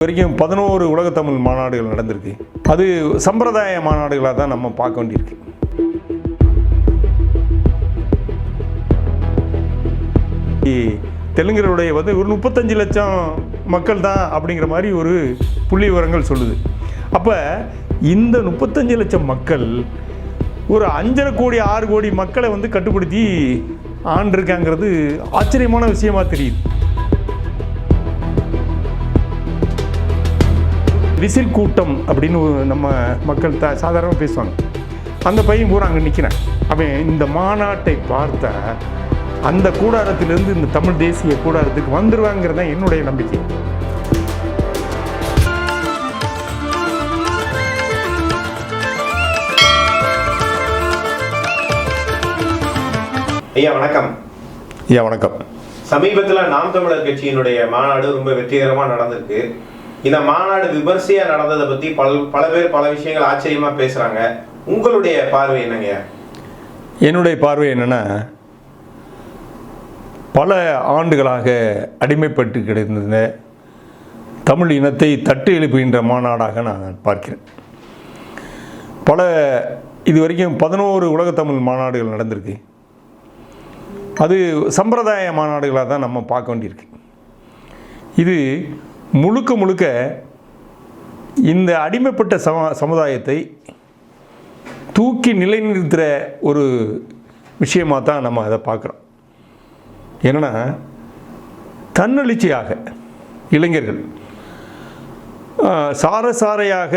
வரைக்கும் 11 உலக தமிழ் மாநாடுகள் நடந்திருக்கு. அது சம்பிரதாய மாநாடுகளாக தான் நம்ம பார்க்க வேண்டியிருக்கு. தெலுங்கருடைய ஒரு 35 லட்சம் மக்கள் தான் அப்படிங்கிற மாதிரி ஒரு புள்ளி விவரங்கள் சொல்லுது. அப்போ இந்த 35 லட்சம் மக்கள் ஒரு 5.5 கோடி 6 கோடி மக்களை கட்டுப்படுத்தி ஆண்டிருக்காங்கிறது ஆச்சரியமான விஷயமா தெரியுது. விசில் கூட்டம் அப்படின்னு நம்ம மக்கள் சாதாரணமாக பேசுவாங்க. அந்த பையன் பூரா அங்கே நிற்கிறேன். அவன் இந்த மாநாட்டை பார்த்த அந்த கூடாரத்திலிருந்து இந்த தமிழ் தேசிய கூடாரத்துக்கு வந்துடுவாங்கிறது தான் என்னுடைய நம்பிக்கை. ஐயா வணக்கம். ஐயா வணக்கம். சமீபத்தில் நாம் தமிழர் கட்சியினுடைய மாநாடு ரொம்ப வெற்றிகரமாக நடந்திருக்கு. இந்த மாநாடு விமர்சையா நடந்ததை பற்றி பல பேர் பல விஷயங்கள் ஆச்சரியமாக பேசுகிறாங்க. உங்களுடைய பார்வை என்னங்க? என்னுடைய பார்வை என்னென்னா, பல ஆண்டுகளாக அடிமைப்பட்டு கிடந்த தமிழ் இனத்தை தட்டு எழுப்புகின்ற மாநாடாக நான் பார்க்கிறேன். இது வரைக்கும் 11 உலக தமிழ் மாநாடுகள் நடந்திருக்கு. அது சம்பிரதாய மாநாடுகளாக தான் நம்ம பார்க்க வேண்டியிருக்கு. இது முழுக்க இந்த அடிமைப்பட்ட சமுதாயத்தை தூக்கி நிலைநிறுத்துகிற ஒரு விஷயமாக தான் நம்ம அதை பார்க்குறோம். என்னென்னா, தன்னெழுச்சியாக இளைஞர்கள் சாரையாக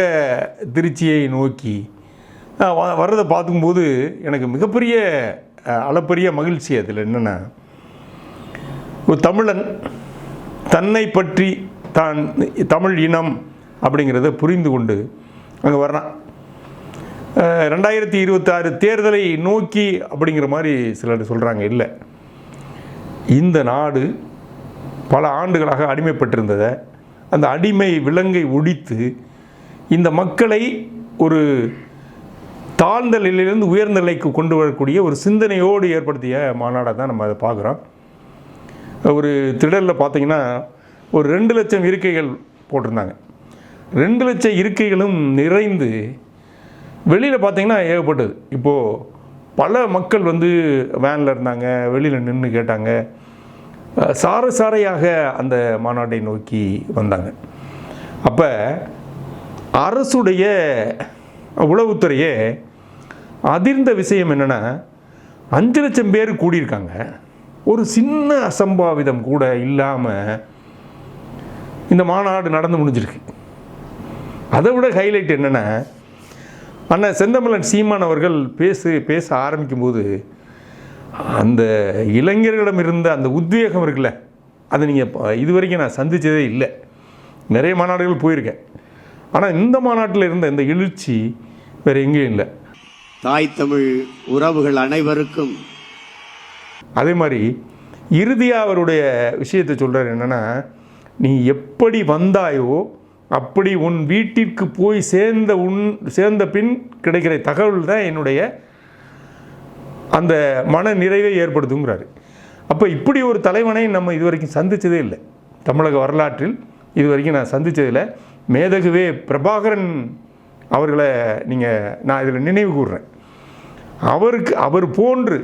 திருச்சியை நோக்கி வர்றதை பார்க்கும்போது எனக்கு மிகப்பெரிய அளப்பரிய மகிழ்ச்சி. அதில் என்னென்னா, ஒரு தமிழன் தன்னை பற்றி தான் தமிழ் இனம் அப்படிங்கிறத புரிந்து கொண்டு அங்கே வர்றான். 2026 தேர்தலை நோக்கி அப்படிங்கிற மாதிரி சிலர் சொல்கிறாங்க. இல்லை, இந்த நாடு பல ஆண்டுகளாக அடிமைப்பட்டிருந்ததை அந்த அடிமை விலங்கை ஒழித்து இந்த மக்களை ஒரு தாழ்ந்த நிலையிலிருந்து உயர்ந்த நிலைக்கு கொண்டு வரக்கூடிய ஒரு சிந்தனையோடு ஏற்படுத்திய மாநாடாக தான் நம்ம அதை பார்க்குறோம். ஒரு திடலில் பார்த்தீங்கன்னா ஒரு 2 லட்சம் இருக்கைகள் போட்டிருந்தாங்க. 2 லட்சம் இருக்கைகளும் நிறைந்து வெளியில் பார்த்தீங்கன்னா ஏகப்பட்டது. இப்போது பல மக்கள் வேனில் இருந்தாங்க, வெளியில் நின்று கேட்டாங்க. சாரையாக அந்த மாநாட்டை நோக்கி வந்தாங்க. அப்போ அரசுடைய உளவுத்துறையே அதிர்ந்த விஷயம் என்னென்னா, 5 லட்சம் பேர் கூடியிருக்காங்க. ஒரு சின்ன அசம்பாவிதம் கூட இல்லாமல் இந்த மாநாடு நடந்து முடிஞ்சிருக்கு. அதை விட ஹைலைட் என்னென்னா, அண்ணன் செந்தமிழன் சீமான் அவர்கள் பேச ஆரம்பிக்கும்போது அந்த இளைஞர்களிடம் இருந்த அந்த உத்வேகம் இருக்குல்ல, அதை நீங்கள் இது வரைக்கும் நான் சந்தித்ததே இல்லை. நிறைய மாநாடுகள் போயிருக்கேன், ஆனால் இந்த மாநாட்டில் இருந்த இந்த எழுச்சி வேறு எங்கேயும் இல்லை. தாய் தமிழ் உறவுகள் அனைவருக்கும். அதே மாதிரி இறுதியாக அவருடைய விஷயத்தை சொல்கிறார். என்னென்னா, நீ எப்படி வந்தாயோ அப்படி உன் வீட்டிற்கு போய் சேர்ந்த பின் கிடைக்கிற தகவல் தான் என்னுடைய அந்த மன நிறைவை ஏற்படுத்துங்கிறாரு. அப்போ இப்படி ஒரு தலைவனை நம்ம இது வரைக்கும் சந்தித்ததே இல்லை. தமிழக வரலாற்றில் இது வரைக்கும் நான் சந்தித்ததில்லை. மேதகுவே பிரபாகரன் அவர்களை நான் இதில் நினைவு கூறுறேன். அவர் போன்று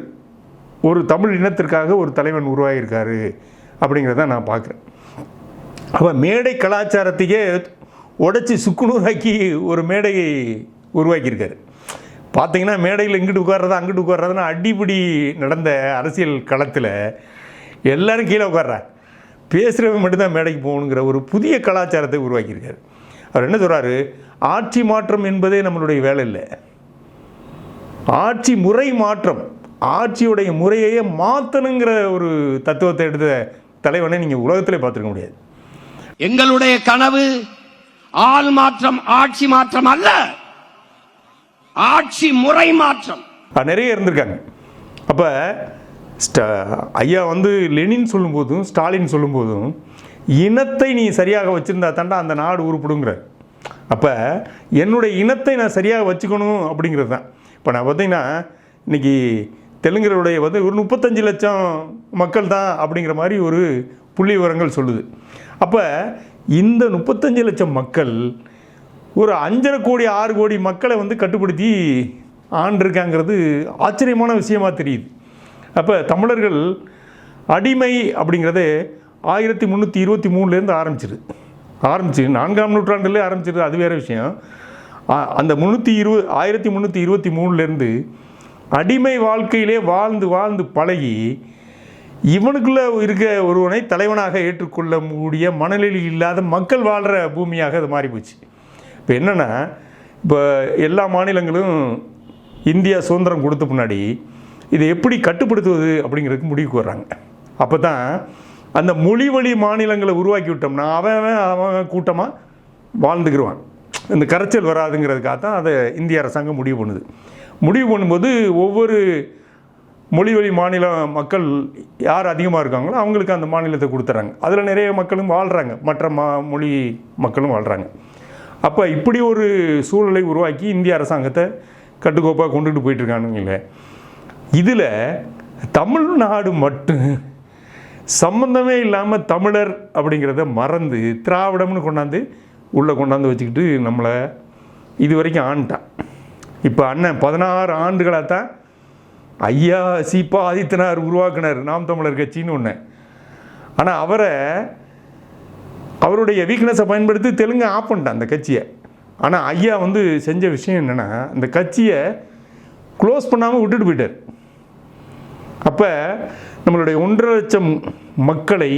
ஒரு தமிழ் இனத்திற்காக ஒரு தலைவன் உருவாகியிருக்காரு அப்படிங்கிறத நான் பார்க்குறேன். அப்போ மேடை கலாச்சாரத்தையே உடைச்சி சுக்குநூறாக்கி ஒரு மேடையை உருவாக்கியிருக்காரு. பார்த்தீங்கன்னா மேடையில் இங்கிட்டு உட்கார்றதா அங்கிட்டு உட்கார்றதுன்னா அடிப்படி நடந்த அரசியல் களத்தில் எல்லோரும் கீழே உட்கார்றா, பேசுகிறவங்க மட்டும்தான் மேடைக்கு போகணுங்கிற ஒரு புதிய கலாச்சாரத்தை உருவாக்கியிருக்காரு. அவர் என்ன சொல்கிறாரு, ஆட்சி மாற்றம் என்பதே நம்மளுடைய வேலை இல்லை, ஆட்சி முறை மாற்றம், ஆட்சியுடைய முறையையே மாற்றணுங்கிற ஒரு தத்துவத்தை எடுத்த தலைவனை நீங்கள் உலகத்திலே பார்த்துருக்க முடியாது. எங்களுடைய கனவு ஆள் மாற்றம், ஆட்சி மாற்றம் அல்ல, ஆட்சி முறை மாற்றம். நிறைய இருந்திருக்காங்க. அப்போ ஐயா லெனின் சொல்லும்போதும் ஸ்டாலின் சொல்லும்போதும் இனத்தை நீ சரியாக வச்சுருந்தா தாண்டா அந்த நாடு உருப்படுங்கிறார். அப்போ என்னுடைய இனத்தை நான் சரியாக வச்சுக்கணும் அப்படிங்கிறது தான். இப்போ நான் பார்த்தீங்கன்னா இன்றைக்கி தெலுங்கருடைய ஒரு 35 லட்சம் மக்கள் தான் அப்படிங்கிற மாதிரி ஒரு புள்ளி விவரங்கள் சொல்லுது. அப்போ இந்த 35 லட்சம் மக்கள் ஒரு 5.5 கோடி 6 கோடி மக்களை வந்து கட்டுப்படுத்தி ஆண்டிருக்காங்கிறது ஆச்சரியமான விஷயமாக தெரியுது. அப்போ தமிழர்கள் அடிமை அப்படிங்கிறது 1323 ஆரம்பிச்சு 4ஆம் நூற்றாண்டுலேயே ஆரம்பிச்சிருது, அது வேறு விஷயம். அந்த 1323 அடிமை வாழ்க்கையிலே வாழ்ந்து வாழ்ந்து பழகி இவனுக்குள்ளே இருக்க ஒருவனை தலைவனாக ஏற்றுக்கொள்ள முடிய மனநிலை இல்லாத மக்கள் வாழ்கிற பூமியாக அது மாறி போச்சு. இப்போ என்னென்னா, இப்போ எல்லா மாநிலங்களும் இந்தியா சுதந்திரம் கொடுத்த முன்னாடி இதை எப்படி கட்டுப்படுத்துவது அப்படிங்கிறதுக்கு முடிவுக்கு வர்றாங்க. அப்போ தான் அந்த மொழி வழி மாநிலங்களை உருவாக்கி விட்டோம்னா அவன் கூட்டமாக வாழ்ந்துக்கிடுவான். இந்த கரைச்சல் வராதுங்கிறதுக்காக தான் அதை இந்திய அரசாங்கம் முடிவு பண்ணும்போது ஒவ்வொரு மொழி வழி மாநில மக்கள் யார் அதிகமாக இருக்காங்களோ அவங்களுக்கு அந்த மாநிலத்தை கொடுத்துட்றாங்க. அதில் நிறைய மக்களும் வாழ்கிறாங்க, மற்ற மொழி மக்களும் வாழ்கிறாங்க. அப்போ இப்படி ஒரு சூழலை உருவாக்கி இந்திய அரசாங்கத்தை கட்டுக்கோப்பாக கொண்டுட்டு போயிட்டுருக்கானுங்களே. இதில் தமிழ்நாடு மட்டும் சம்பந்தமே இல்லாமல் தமிழர் அப்படிங்கிறத மறந்து திராவிடம்னு கொண்டாந்து வச்சுக்கிட்டு நம்மளை இது வரைக்கும் ஆண்டான். இப்போ அண்ணன் 16 ஆண்டுகளாக தான் ஐயா சீபா ஆதித்தனார் உருவாக்கினார் நாம் தமிழர் கட்சின்னு ஒன்று. ஆனால் அவருடைய வீக்னஸை பயன்படுத்தி தெலுங்கு ஆஃப் பண்ணிட்டான் அந்த கட்சியை. ஆனால் ஐயா வந்து செஞ்ச விஷயம் என்னென்னா, அந்த கட்சியை க்ளோஸ் பண்ணாமல் விட்டுட்டு போயிட்டார். அப்போ நம்மளுடைய 1.5 லட்சம் மக்களை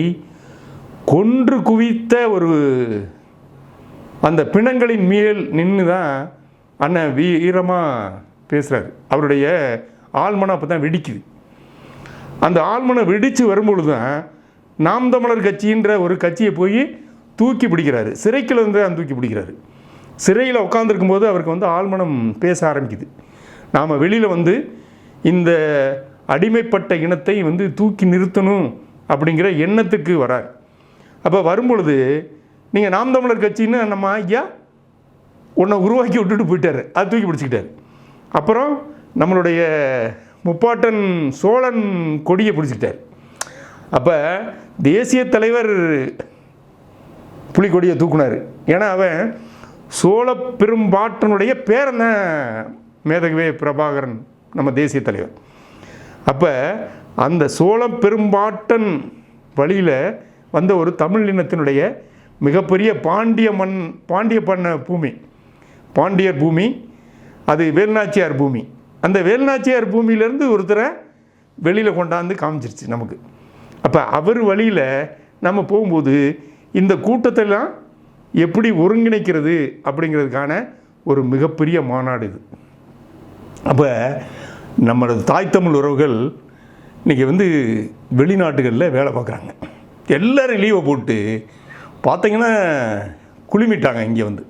கொன்று குவித்த ஒரு அந்த பிணங்களின் மேல் நின்று தான் அண்ணன் வீரமாக பேசுகிறார். அவருடைய ஆழ்மனம் அப்போ தான் வெடிக்குது. அந்த ஆழ்மனம் வெடித்து வரும்பொழுது தான் நாம் தமிழர் கட்சின்ற ஒரு கட்சியை போய் தூக்கி பிடிக்கிறாரு. சிறைக்குள்ள இருந்து தான் தூக்கி பிடிக்கிறாரு. சிறையில் உட்காந்துருக்கும் போது அவருக்கு வந்து ஆழ்மனம் பேச ஆரம்பிக்குது. நாம் வெளியில் வந்து இந்த அடிமைப்பட்ட இனத்தை வந்து தூக்கி நிறுத்தணும் அப்படிங்கிற எண்ணத்துக்கு வரார். அப்போ வரும்பொழுது நீங்கள் நாம் தமிழர் கட்சின்னு நம்ம ஐயா ஒன்றை உருவாக்கி விட்டுட்டு போயிட்டார். அது தூக்கி பிடிச்சிக்கிட்டார். அப்புறம் நம்மளுடைய முப்பாட்டன் சோழன் கொடியை பிடிச்சிக்கிட்டார். அப்போ தேசிய தலைவர் புலிக்கொடியை தூக்குனார். ஏன்னா அவன் சோழ பெரும்பாட்டனுடைய பேரன் தான் மேதகவே பிரபாகரன் நம்ம தேசிய தலைவர். அப்போ அந்த சோழ பெரும்பாட்டன் வழியில் வந்த ஒரு தமிழ் இனத்தினுடைய மிகப்பெரிய பாண்டிய பண்ண பூமி, பாண்டியர் பூமி, அது வேல்நாச்சியார் பூமி. அந்த வேல்நாச்சியார் பூமியிலேருந்து ஒருத்தரை வெளியில் கொண்டாந்து காமிச்சிருச்சு நமக்கு. அப்போ அவர் வழியில் நம்ம போகும்போது இந்த கூட்டத்தெல்லாம் எப்படி ஒருங்கிணைக்கிறது அப்படிங்கிறதுக்கான ஒரு மிகப்பெரிய மாநாடு இது. அப்போ நம்மளோட தாய் தமிழ் உறவுகள் இன்றைக்கி வந்து வெளிநாட்டுகளில் வேலை பார்க்குறாங்க. எல்லோரும் லீவை போட்டு பார்த்திங்கன்னா குளிமிட்டாங்க இங்கே வந்து.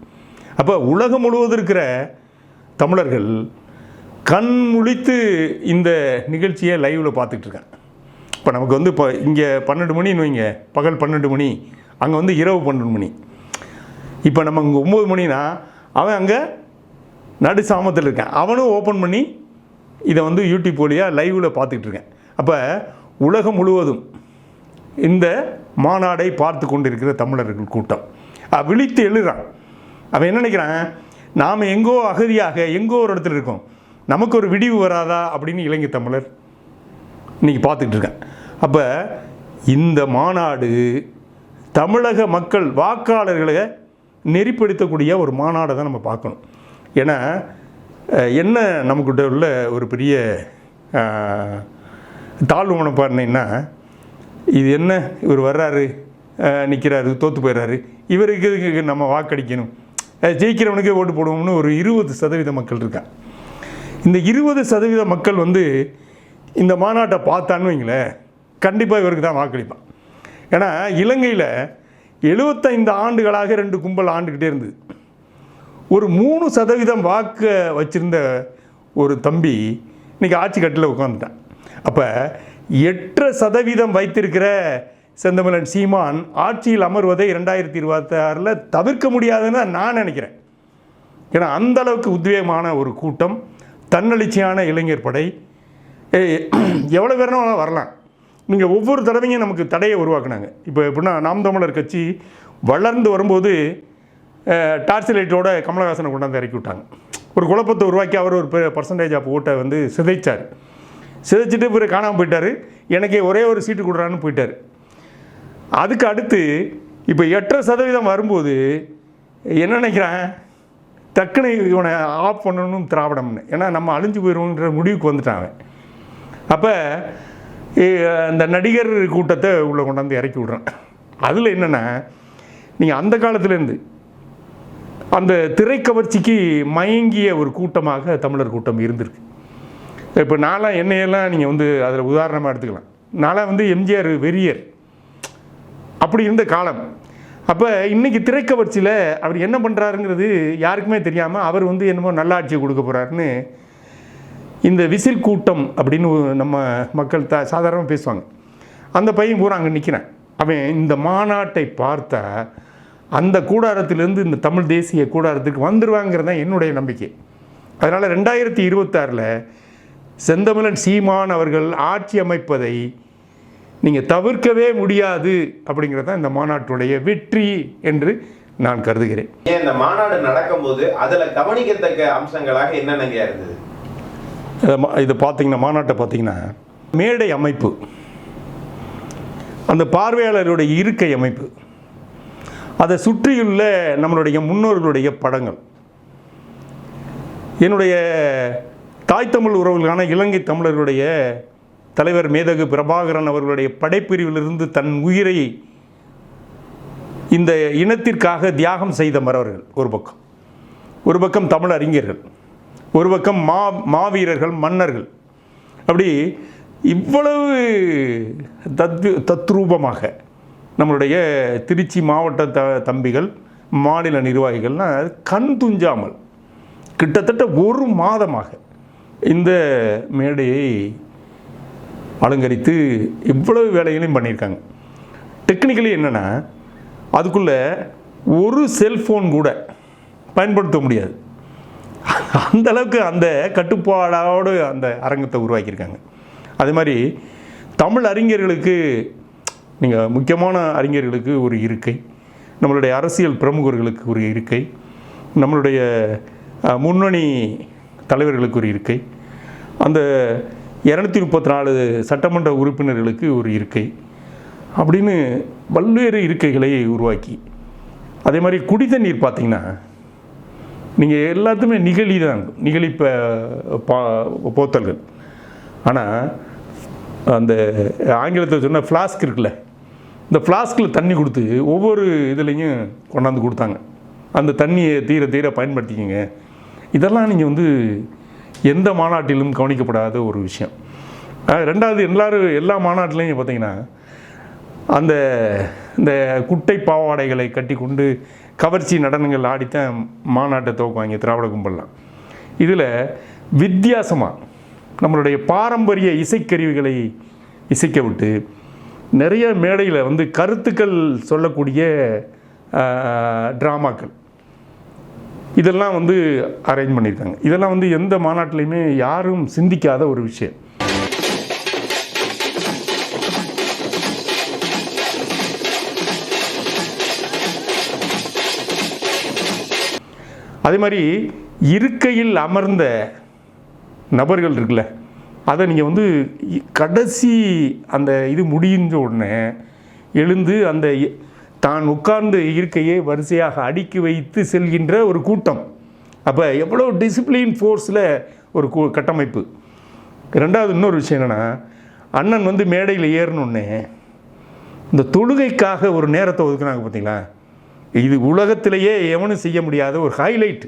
அப்போ உலகம் முழுவதும் இருக்கிற தமிழர்கள் கண் முழித்து இந்த நிகழ்ச்சியை லைவில் பார்த்துட்ருக்காங்க. இப்போ நமக்கு வந்து இப்போ இங்கே 12 மணின்னு வைங்க, பகல் 12 மணி, அங்கே வந்து இரவு 12 மணி. இப்போ நம்ம இங்கே 9 மணினா அவன் அங்கே நடு சாமத்தில் இருக்கான். அவனும் ஓப்பன் பண்ணி இதை வந்து யூடியூப் வழியாக லைவில் பார்த்துக்கிட்டு இருக்கேன். அப்போ உலகம் முழுவதும் இந்த மாநாடை பார்த்து கொண்டு இருக்கிற தமிழர்கள் கூட்டம் விழித்து எழுறான். அவன் என்ன நினைக்கிறான், நாம் எங்கோ அகதியாக எங்கோ ஒரு இடத்துல இருக்கோம், நமக்கு ஒரு விடிவு வராதா அப்படின்னு இலங்கை தமிழர் இன்றைக்கி பார்த்துக்கிட்டு இருக்கேன். அப்போ இந்த மாநாடு தமிழக மக்கள் வாக்காளர்களை நெறிப்படுத்தக்கூடிய ஒரு மாநாடை தான் நம்ம பார்க்கணும். ஏன்னா என்ன நமக்கிட்ட உள்ள ஒரு பெரிய தாழ்வு மனப்பான்மைன்னா, இது என்ன இவர் வர்றாரு நிற்கிறாரு தோற்று போயிடுறாரு, இவருக்கு நம்ம வாக்களிக்கணும், ஜெயிக்கிறவனுக்கே ஓட்டு போடுவோம்னு ஒரு 20% மக்கள் இருக்கான். இந்த 20% மக்கள் வந்து இந்த மாநாட்டை பார்த்தான்னு வைங்களேன், கண்டிப்பாக இவருக்கு தான் வாக்களிப்பான். ஏன்னா இலங்கையில் 75 ஆண்டுகளாக 2 கும்பல் ஆண்டுக்கிட்டே இருந்தது. ஒரு 3% வாக்கை வச்சுருந்த ஒரு தம்பி இன்றைக்கி ஆட்சி கட்டில் உட்காந்துட்டான். அப்போ 8% வைத்திருக்கிற செந்தமிழன் சீமான் ஆட்சியில் அமர்வதை 2026 தவிர்க்க முடியாதுன்னு நான் நினைக்கிறேன். ஏன்னா அந்தளவுக்கு உத்வேகமான ஒரு கூட்டம், தன்னெழுச்சியான இளைஞர் படை, எவ்வளோ பேர்னா வரலாம். நீங்கள் ஒவ்வொரு தடவையும் நமக்கு தடையை உருவாக்குனாங்க. இப்போ எப்படின்னா நாம் தமிழர் கட்சி வளர்ந்து வரும்போது டார்ச் லைட்டோட கமலஹாசனை கொண்டாந்து இறக்கி விட்டாங்க. ஒரு குழப்பத்தை உருவாக்கி அவர் ஒரு பர்சன்டேஜ் ஆஃப் ஓட்டை வந்து சிதைச்சார். சிதைச்சிட்டு பிறகு காணாமல் போயிட்டார். எனக்கே ஒரே ஒரு சீட்டு கொடுறான்னு போயிட்டார். அதுக்கு அடுத்து இப்போ 8% வரும்போது என்ன நினைக்கிறேன், டக்குனு இவனை ஆஃப் பண்ணணும் திராவிடம்னு. ஏன்னா நம்ம அழிஞ்சு போயிடுவோன்ற முடிவுக்கு வந்துட்டான் அவன். அப்போ அந்த நடிகர் கூட்டத்தை உள்ளே கொண்டாந்து இறக்கி விட்றான். அதில் என்னென்னா, நீங்கள் அந்த காலத்துலேருந்து அந்த திரைக்கவர்ச்சிக்கு மயங்கிய ஒரு கூட்டமாக தமிழர் கூட்டம் இருந்திருக்கு. இப்போ நான்லாம் என்னையெல்லாம் நீங்கள் வந்து அதில் உதாரணமாக எடுத்துக்கலாம். நான்லாம் வந்து எம்ஜிஆர் வெறியர் அப்படி இருந்த காலம். அப்போ இன்றைக்கி திரைக்கவர்ச்சியில் அவர் என்ன பண்ணுறாருங்கிறது யாருக்குமே தெரியாமல் அவர் வந்து என்னமோ நல்லாட்சியை கொடுக்க போகிறாருன்னு இந்த விசில் கூட்டம் அப்படின்னு நம்ம மக்கள் சாதாரணமாக பேசுவாங்க. அந்த பையன் பூரா அங்கே நிற்கிறேன். அவன் இந்த மாநாட்டை பார்த்தா அந்த கூடாரத்திலேருந்து இந்த தமிழ் தேசிய கூடாரத்துக்கு வந்துடுவாங்கிறது தான் என்னுடைய நம்பிக்கை. அதனால் 2026 செந்தமிழன் சீமான் அவர்கள் ஆட்சி அமைப்பதை நீங்கள் தவிர்க்கவே முடியாது அப்படிங்கிறது தான் இந்த மாநாட்டுடைய வெற்றி என்று நான் கருதுகிறேன். இந்த மாநாடு நடக்கும்போது அதில் கவனிக்கத்தக்க அம்சங்களாக என்னென்னங்க இருந்தது? இது பார்த்தீங்கன்னா, மாநாட்டை பார்த்தீங்கன்னா மேடை அமைப்பு, அந்த பார்வையாளருடைய இருக்கை அமைப்பு, அதை சுற்றியுள்ள நம்மளுடைய முன்னோர்களுடைய படங்கள், என்னுடைய தாய் தமிழ் உறவுகளான இலங்கை தமிழர்களுடைய தலைவர் மேதகு பிரபாகரன் அவர்களுடைய படைப்பிரிவிலிருந்து தன் உயிரை இந்த இனத்திற்காக தியாகம் செய்த மறவர்கள் ஒரு பக்கம் தமிழ் அறிஞர்கள், ஒரு பக்கம் மாவீரர்கள், மன்னர்கள், அப்படி இவ்வளவு தத்ரூபமாக நம்மளுடைய திருச்சி மாவட்ட தம்பிகள், மாநில நிர்வாகிகள்னால் கண் துஞ்சாமல் கிட்டத்தட்ட ஒரு மாதமாக இந்த மேடையை அலங்கரித்து இவ்வளவு வேலைகளையும் பண்ணியிருக்காங்க. டெக்னிக்கலி என்னென்னா, அதுக்குள்ளே ஒரு செல்ஃபோன் கூட பயன்படுத்த முடியாது. அந்தளவுக்கு அந்த கட்டுப்பாடோடு அந்த அரங்கத்தை உருவாக்கியிருக்காங்க. அதே மாதிரி தமிழ் அறிஞர்களுக்கு, நீங்கள் முக்கியமான அறிஞர்களுக்கு ஒரு இருக்கை, நம்மளுடைய அரசியல் பிரமுகர்களுக்கு ஒரு இருக்கை, நம்மளுடைய முன்னணி தலைவர்களுக்கு ஒரு இருக்கை, அந்த 234 சட்டமன்ற உறுப்பினர்களுக்கு ஒரு இருக்கை, அப்படின்னு பல்வேறு இருக்கைகளை உருவாக்கி, அதே மாதிரி குடி தண்ணீர் பார்த்திங்கன்னா நீங்கள் எல்லாத்துமே நிகழி தான், நிகழி போத்தல்கள். ஆனால் அந்த ஆங்கிலத்தில் சொன்ன ஃப்ளாஸ்க் இருக்குல்ல, இந்த ஃப்ளாஸ்கில் தண்ணி கொடுத்து ஒவ்வொரு இதுலேயும் கொண்டாந்து கொடுத்தாங்க. அந்த தண்ணியை தீர தீர பயன்படுத்திக்கங்க. இதெல்லாம் நீங்கள் வந்து எந்த மாநாட்டிலும் கவனிக்கப்படாத ஒரு விஷயம். ரெண்டாவது, எல்லா மாநாட்டிலையும் பார்த்தீங்கன்னா இந்த குட்டை பாவாடைகளை கட்டி கொண்டு கவர்ச்சி நடனங்கள் ஆடித்தான் மாநாட்டை துவக்குவாங்க திராவிட கும்பல்லாம். இதில் வித்தியாசமாக நம்மளுடைய பாரம்பரிய இசைக்கருவிகளை இசைக்க விட்டு நிறைய மேடையில் வந்து கருத்துக்கள் சொல்லக்கூடிய ட்ராமாக்கள் இதெல்லாம் வந்து அரேஞ்ச் பண்ணியிருக்காங்க. இதெல்லாம் வந்து எந்த மாநாட்டிலையுமே யாரும் சிந்திக்காத ஒரு விஷயம். அதே மாதிரி இருக்கையில் அமர்ந்த நபர்கள் இருக்குல்ல, அதை நீங்கள் வந்து கடைசி அந்த இது முடிஞ்ச உடனே எழுந்து அந்த தான் உட்கார்ந்த இருக்கையை வரிசையாக அடுக்கி வைத்து செல்கின்ற ஒரு கூட்டம். அப்போ எவ்வளோ டிசிப்ளின் ஃபோர்ஸில் ஒரு கட்டமைப்பு. ரெண்டாவது இன்னொரு விஷயம் என்னென்னா, அண்ணன் வந்து மேடையில் ஏறணுன்னே இந்த தொழுகைக்காக ஒரு நேரத்தை ஒதுக்குனாங்க பார்த்தீங்களா. இது உலகத்திலேயே எவனும் செய்ய முடியாத ஒரு ஹைலைட்.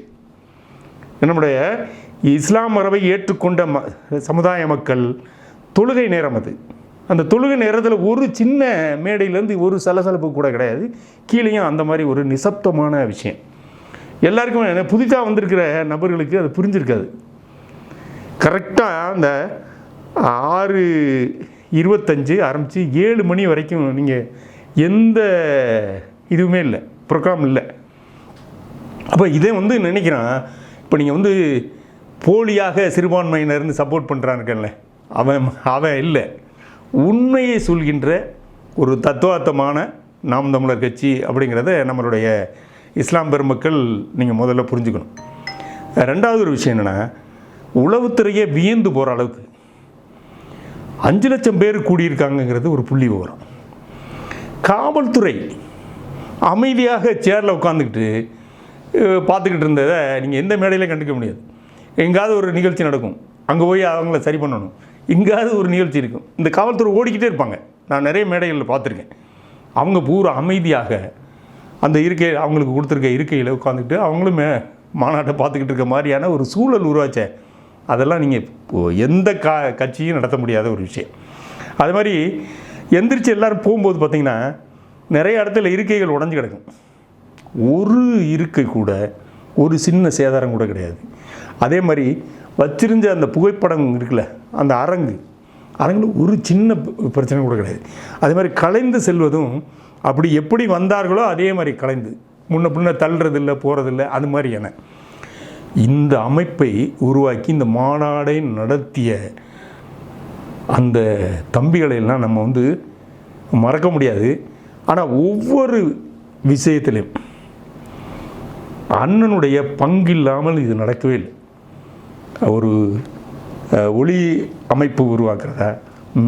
நம்முடைய இஸ்லாம் மரபை ஏற்றுக்கொண்ட சமுதாய மக்கள் தொழுகை நேரம் அது. அந்த தொழுகை நேரத்தில் ஒரு சின்ன மேடையிலேருந்து ஒரு சலசலப்பு கூட கிடையாது. கீழேயும் அந்த மாதிரி ஒரு நிசப்தமான விஷயம். எல்லாருக்குமே புதிதாக வந்திருக்கிற நபர்களுக்கு அது புரிஞ்சிருக்காது. கரெக்டாக அந்த 6:25 ஆரம்பித்து 7 மணி வரைக்கும் நீங்கள் எந்த இதுவுமே இல்லை, ப்ரோக்ராம் இல்லை. அப்போ இதே வந்து நினைக்கிறான், இப்போ நீங்கள் வந்து போலியாக சிறுபான்மையினர்னு சப்போர்ட் பண்ணுறான்னுக்கல்ல, அவன் இல்லை. உண்மையை சொல்கின்ற ஒரு தத்துவார்த்தமான நாம் தமிழர் கட்சி அப்படிங்கிறத நம்மளுடைய இஸ்லாம் பெருமக்கள் நீங்கள் முதல்ல புரிஞ்சுக்கணும். ரெண்டாவது ஒரு விஷயம் என்னென்னா, உளவுத்துறையே வியந்து போகிற அளவுக்கு 5 லட்சம் பேர் கூடியிருக்காங்கங்கிறது ஒரு புள்ளி விவரம். காவல்துறை அமைதியாக சேரில் உட்காந்துக்கிட்டு பார்த்துக்கிட்டு இருந்ததை நீங்கள் எந்த மேடையிலையும் கண்டுக்க முடியாது. எங்கேயாவது ஒரு நிகழ்ச்சி நடக்கும், அங்கே போய் அவங்கள சரி பண்ணணும். எங்கேயாவது ஒரு நிகழ்ச்சி இருக்கும், இந்த காவல்துறை ஓடிக்கிட்டே இருப்பாங்க. நான் நிறைய மேடைகளில் பார்த்துருக்கேன். அவங்க பூரா அமைதியாக அந்த இருக்கை, அவங்களுக்கு கொடுத்துருக்க இருக்கையில் உட்காந்துக்கிட்டு அவங்களும் மாநாட்டை பார்த்துக்கிட்டு இருக்க மாதிரியான ஒரு சூழல் உருவாச்சே. அதெல்லாம் நீங்கள் எந்த கட்சியும் நடத்த முடியாத ஒரு விஷயம். அது மாதிரி எந்திரிச்சு எல்லோரும் போகும்போது பார்த்திங்கன்னா நிறைய இடத்துல இருக்கைகள் உடஞ்சி கிடக்கும். ஒரு இருக்கை கூட ஒரு சின்ன சேதாரம் கூட கிடையாது. அதே மாதிரி வச்சிருந்த அந்த புகைப்படம் இருக்குல்ல, அந்த அரங்கில் ஒரு சின்ன பிரச்சனை கூட கிடையாது. அதே மாதிரி கலைந்து செல்வதும் அப்படி எப்படி வந்தார்களோ அதே மாதிரி கலைந்து முன்ன தள்ளுறதில்ல, போகிறதில்ல. அது மாதிரியான இந்த அமைப்பை உருவாக்கி இந்த மாநாடை நடத்திய அந்த தம்பிகளையெல்லாம் நம்ம மறக்க முடியாது. ஆனால் ஒவ்வொரு விஷயத்திலையும் அண்ணனுடைய பங்கு இல்லாமல் இது நடக்கவே இல்லை. ஒரு ஒளி அமைப்பு உருவாக்குறதா,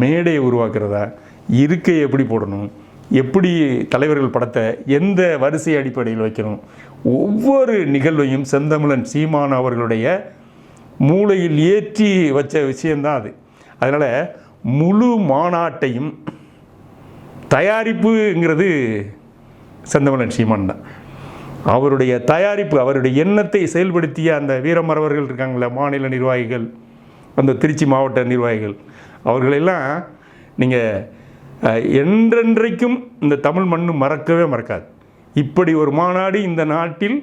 மேடையை உருவாக்குறதா, இருக்கை எப்படி போடணும், எப்படி தலைவர்கள் படத்தை எந்த வரிசை அடிப்படையில் வைக்கணும், ஒவ்வொரு நிகழ்வையும் செந்தமிழன் சீமான் அவர்களுடைய மூளையில் ஏற்றி வச்ச விஷயந்தான் அது. அதனால் முழு மாநாட்டையும் தயாரிப்புங்கிறது செந்தமிழன் சீமான் தான். அவருடைய தயாரிப்பு, அவருடைய எண்ணத்தை செயல்படுத்திய அந்த வீரமறவர்கள் இருக்காங்களே, மாநில நிர்வாகிகள், அந்த திருச்சி மாவட்ட நிர்வாகிகள், அவர்களெல்லாம் நீங்கள் என்றென்றைக்கும் இந்த தமிழ் மண்ணு மறக்கவே மறக்காது. இப்படி ஒரு மாநாடு இந்த நாட்டில்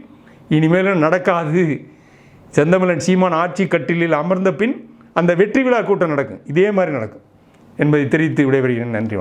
இனிமேலும் நடக்காது. செந்தமிழன் சீமான் ஆட்சி கட்டிலில் அமர்ந்த பின் அந்த வெற்றி விழா கூட்டம் நடக்கும், இதே மாதிரி நடக்கும் என்பதை தெரிவித்து விடைபெறுகிறேன். நன்றி.